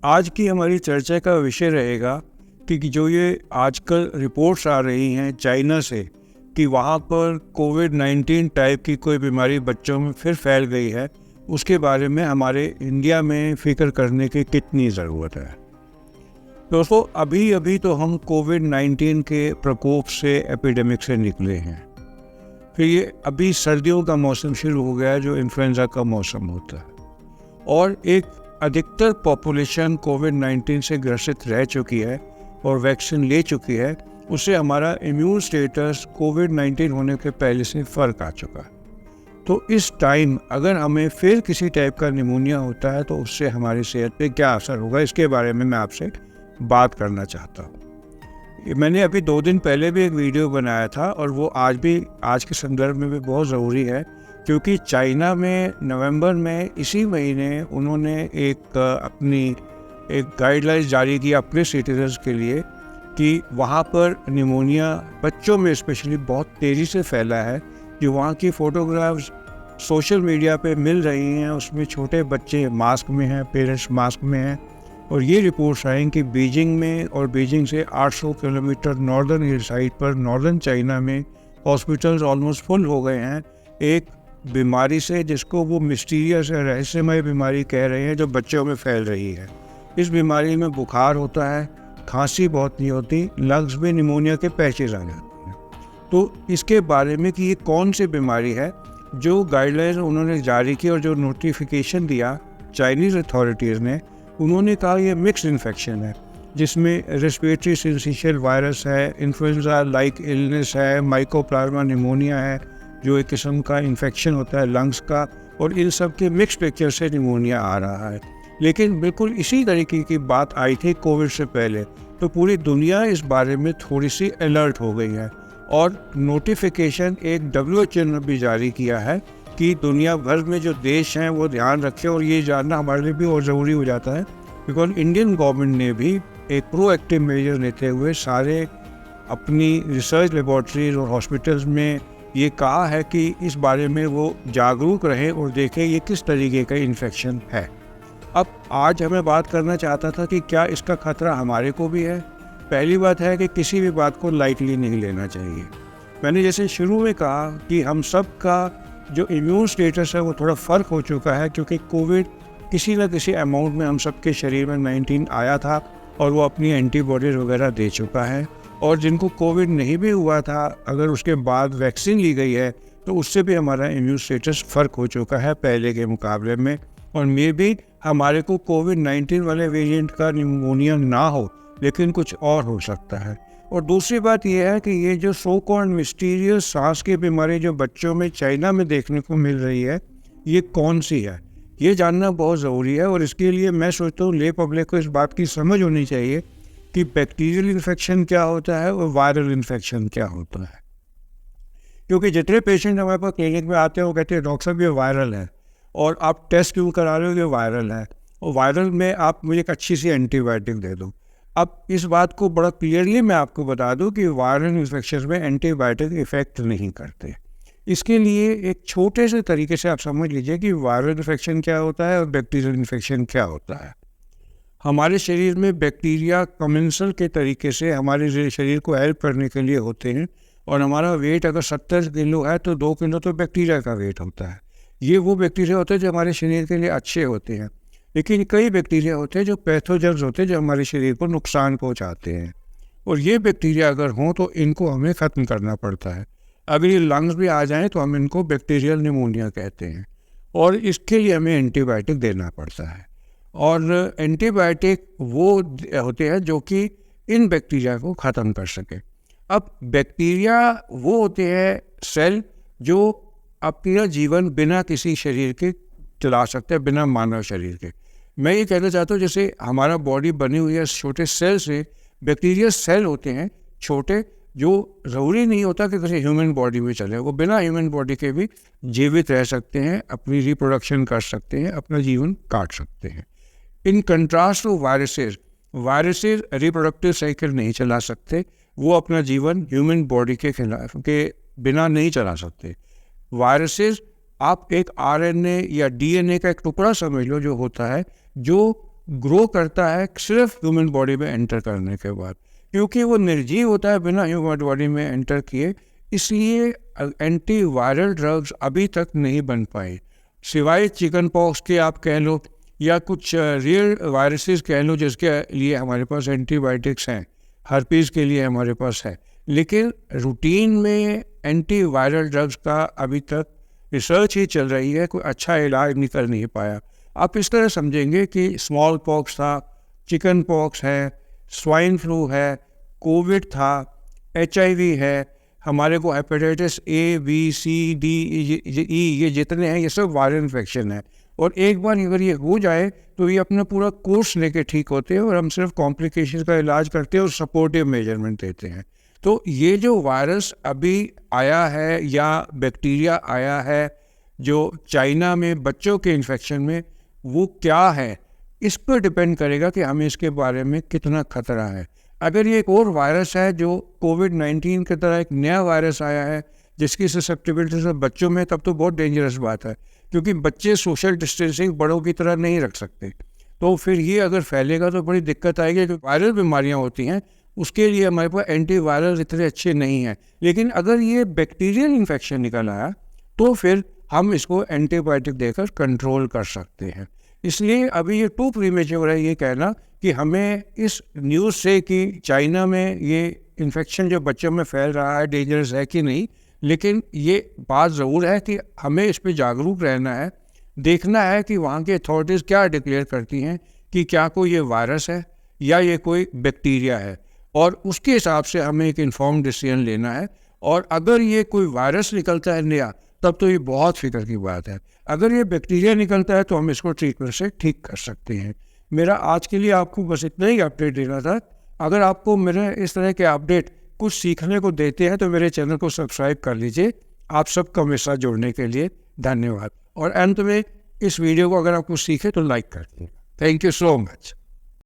आज की हमारी चर्चा का विषय रहेगा कि जो ये आजकल रिपोर्ट्स आ रही हैं चाइना से कि वहाँ पर कोविड-19 टाइप की कोई बीमारी बच्चों में फिर फैल गई है, उसके बारे में हमारे इंडिया में फ़िक्र करने की कितनी ज़रूरत है। दोस्तों, अभी तो हम कोविड-19 के प्रकोप से, एपिडेमिक से निकले हैं। फिर ये अभी सर्दियों का मौसम शुरू हो गया है, जो इन्फ्लुएंजा का मौसम होता है, और एक अधिकतर पॉपुलेशन कोविड-19 से ग्रसित रह चुकी है और वैक्सीन ले चुकी है। उससे हमारा इम्यून स्टेटस कोविड-19 होने के पहले से फ़र्क आ चुका है। तो इस टाइम अगर हमें फिर किसी टाइप का निमोनिया होता है तो उससे हमारी सेहत पे क्या असर होगा, इसके बारे में मैं आपसे बात करना चाहता हूँ। मैंने अभी 2 दिन पहले भी एक वीडियो बनाया था और वो आज के संदर्भ में भी बहुत ज़रूरी है, क्योंकि चाइना में नवंबर में इसी महीने उन्होंने अपनी एक गाइडलाइंस जारी की अपने सिटीजन्स के लिए कि वहाँ पर निमोनिया बच्चों में स्पेशली बहुत तेज़ी से फैला है। जो वहाँ की फ़ोटोग्राफ्स सोशल मीडिया पे मिल रही हैं, उसमें छोटे बच्चे मास्क में हैं, पेरेंट्स मास्क में हैं, और ये रिपोर्ट्स आई कि बीजिंग में और बीजिंग से 800 किलोमीटर नॉर्दर्न हिल साइड पर नॉर्दर्न चाइना में हॉस्पिटल्स ऑलमोस्ट फुल हो गए हैं एक बीमारी से, जिसको वो मिस्टीरियस या रहस्यमय बीमारी कह रहे हैं, जो बच्चों में फैल रही है। इस बीमारी में बुखार होता है, खांसी बहुत नहीं होती, लंग्स में निमोनिया के पैचेज आ जाते हैं। तो इसके बारे में कि ये कौन सी बीमारी है, जो गाइडलाइंस उन्होंने जारी की और जो नोटिफिकेशन दिया चाइनीज़ अथॉरिटीज़ ने, उन्होंने कहा ये मिक्स्ड इन्फेक्शन है, जिसमें रेस्पिरेटरी सिंसिशियल वायरस है, इन्फ्लुएंजा लाइक इलनेस है, माइकोप्लाज्मा निमोनिया है, जो एक किस्म का इन्फेक्शन होता है लंग्स का, और इन सब के मिक्स पिक्चर से निमोनिया आ रहा है। लेकिन बिल्कुल इसी तरीके की बात आई थी कोविड से पहले, तो पूरी दुनिया इस बारे में थोड़ी सी अलर्ट हो गई है, और नोटिफिकेशन एक WHO ने भी जारी किया है कि दुनिया भर में जो देश हैं वो ध्यान रखें, और ये जानना हमारे लिए भी और ज़रूरी हो जाता है, बिकॉज इंडियन गवर्नमेंट ने भी एक प्रोएक्टिव मेजर लेते हुए सारे अपनी रिसर्च लेबॉर्ट्रीज और हॉस्पिटल्स में ये कहा है कि इस बारे में वो जागरूक रहें और देखें ये किस तरीके का इन्फेक्शन है। अब आज हमें बात करना चाहता था कि क्या इसका खतरा हमारे को भी है। पहली बात है कि किसी भी बात को लाइटली नहीं लेना चाहिए। मैंने जैसे शुरू में कहा कि हम सब का जो इम्यून स्टेटस है वो थोड़ा फ़र्क हो चुका है, क्योंकि कोविड किसी न किसी अमाउंट में हम सब के शरीर में 19 आया था और वो अपनी एंटीबॉडीज वगैरह दे चुका है। और जिनको कोविड नहीं भी हुआ था, अगर उसके बाद वैक्सीन ली गई है तो उससे भी हमारा इम्यून स्टेटस फ़र्क हो चुका है पहले के मुकाबले में, और मे भी हमारे को कोविड-19 वाले वेरिएंट का निमोनिया ना हो, लेकिन कुछ और हो सकता है। और दूसरी बात यह है कि ये जो सो कॉल्ड मिस्टीरियस सांस की बीमारी जो बच्चों में चाइना में देखने को मिल रही है, ये कौन सी है, ये जानना बहुत ज़रूरी है। और इसके लिए मैं सोचता हूँ ले पब्लिक को इस बात की समझ होनी चाहिए कि बैक्टीरियल इन्फेक्शन क्या होता है और वायरल इन्फेक्शन क्या होता है। क्योंकि जितने पेशेंट हमारे पास क्लिनिक में आते हैं वो कहते हैं डॉक्टर साहब ये वायरल है, और आप टेस्ट क्यों करा रहे हो, ये वायरल है, और वायरल में आप मुझे एक अच्छी सी एंटीबायोटिक दे दो। अब इस बात को बड़ा क्लियरली मैं आपको बता दूं कि वायरल इन्फेक्शन में एंटीबायोटिक इफ़ेक्ट नहीं करते। इसके लिए एक छोटे से तरीके से आप समझ लीजिए कि वायरल इन्फेक्शन क्या होता है और बैक्टीरियल इन्फेक्शन क्या होता है। हमारे शरीर में बैक्टीरिया कमेंसल के तरीके से हमारे शरीर को हेल्प करने के लिए होते हैं, और हमारा वेट अगर 70 किलो है तो 2 किलो तो बैक्टीरिया का वेट होता है। ये वो बैक्टीरिया होते हैं जो हमारे शरीर के लिए अच्छे होते हैं। लेकिन कई बैक्टीरिया होते हैं जो पैथोजेंस होते हैं, जो हमारे शरीर को नुकसान पहुंचाते हैं, और ये बैक्टीरिया अगर हों तो इनको हमें ख़त्म करना पड़ता है। अगर ये लंग्स भी आ जाएं तो हम इनको बैक्टीरियल निमोनिया कहते हैं, और इसके लिए हमें एंटीबायोटिक देना पड़ता है। और एंटीबायोटिक वो होते हैं जो कि इन बैक्टीरिया को ख़त्म कर सके। अब बैक्टीरिया वो होते हैं सेल जो अपना जीवन बिना किसी शरीर के चला सकते हैं, बिना मानव शरीर के। मैं ये कहना चाहता हूँ जैसे हमारा बॉडी बनी हुई है छोटे सेल से, बैक्टीरिया सेल होते हैं छोटे, जो ज़रूरी नहीं होता कि किसी ह्यूमन बॉडी में चले, वो बिना ह्यूमन बॉडी के भी जीवित रह सकते हैं, अपनी रिप्रोडक्शन कर सकते हैं, अपना जीवन काट सकते हैं। In contrast to viruses reproductive cycle नहीं चला सकते, वो अपना जीवन ह्यूमन बॉडी के खिलाफ के बिना नहीं चला सकते। वायरसेस आप एक RNA या DNA का एक टुकड़ा समझ लो जो होता है, जो ग्रो करता है सिर्फ ह्यूमन बॉडी में एंटर करने के बाद, क्योंकि वो निर्जीव होता है बिना ह्यूमन बॉडी में एंटर किए, इसलिए एंटी वायरल ड्रग्स अभी तक नहीं बन पाए। सिवाय चिकन पॉक्स के आप कह लो या कुछ रियल वायरसेस कह लो जिसके लिए हमारे पास एंटीबायोटिक्स हैं, हर्पीज़ के लिए हमारे पास है, लेकिन रूटीन में एंटी वायरल ड्रग्स का अभी तक रिसर्च ही चल रही है, कोई अच्छा इलाज निकल नहीं पाया। आप इस तरह समझेंगे कि स्मॉल पॉक्स था, चिकन पॉक्स है, स्वाइन फ्लू है, कोविड था, HIV है, हमारे को hepatitis A, B, C, D, E ये जितने हैं ये सब वायरल इन्फेक्शन है, और एक बार अगर ये हो जाए तो ये अपना पूरा कोर्स लेके ठीक होते हैं और हम सिर्फ कॉम्प्लिकेशन का इलाज करते हैं और सपोर्टिव मेजरमेंट देते हैं। तो ये जो वायरस अभी आया है या बैक्टीरिया आया है जो चाइना में बच्चों के इन्फेक्शन में, वो क्या है इस पर डिपेंड करेगा कि हमें इसके बारे में कितना खतरा है। अगर ये एक और वायरस है जो कोविड-19 की तरह एक नया वायरस आया है जिसकी ससेप्टिबिलिटी सब बच्चों में, तब तो बहुत डेंजरस बात है, क्योंकि बच्चे सोशल डिस्टेंसिंग बड़ों की तरह नहीं रख सकते। तो फिर ये अगर फैलेगा तो बड़ी दिक्कत आएगी। जो वायरल बीमारियां होती हैं उसके लिए हमारे पास एंटीवायरल इतने अच्छे नहीं हैं, लेकिन अगर ये बैक्टीरियल इन्फेक्शन निकल आया तो फिर हम इसको एंटीबायोटिक देकर कंट्रोल कर सकते हैं। इसलिए अभी ये टू प्रीमेच्योर है ये कहना कि हमें इस न्यूज़ से कि चाइना में ये इन्फेक्शन जो बच्चों में फैल रहा है डेंजरस है कि नहीं, लेकिन ये बात ज़रूर है कि हमें इस पे जागरूक रहना है, देखना है कि वहाँ की अथॉरिटीज़ क्या डिक्लेयर करती हैं कि क्या कोई ये वायरस है या ये कोई बैक्टीरिया है, और उसके हिसाब से हमें एक इन्फॉर्म्ड डिसीजन लेना है। और अगर ये कोई वायरस निकलता है नया तब तो ये बहुत फिक्र की बात है, अगर ये बैक्टीरिया निकलता है तो हम इसको ट्रीटमेंट से ठीक कर सकते हैं। मेरा आज के लिए आपको बस इतना ही अपडेट देना था। अगर आपको मेरे इस तरह के अपडेट कुछ सीखने को देते हैं तो मेरे चैनल को सब्सक्राइब कर लीजिए। आप सबका मेरे साथ जुड़ने के लिए धन्यवाद, और अंत में इस वीडियो को अगर आप कुछ सीखे तो लाइक कर दीजिए। Thank you so much.